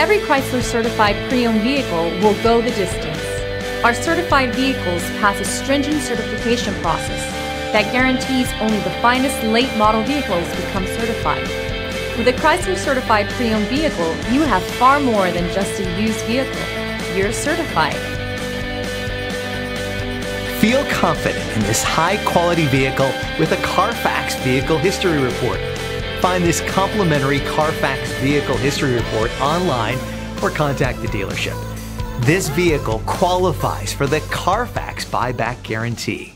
Every Chrysler certified pre-owned vehicle will go the distance. Our certified vehicles pass a stringent certification process that guarantees only the finest late model vehicles become certified. With a Chrysler certified pre-owned vehicle, you have far more than just a used vehicle. You're certified. Feel confident in this high-quality vehicle with a Carfax Vehicle History Report. Find this complimentary Carfax Vehicle History Report online or contact the dealership. This vehicle qualifies for the Carfax Buyback Guarantee.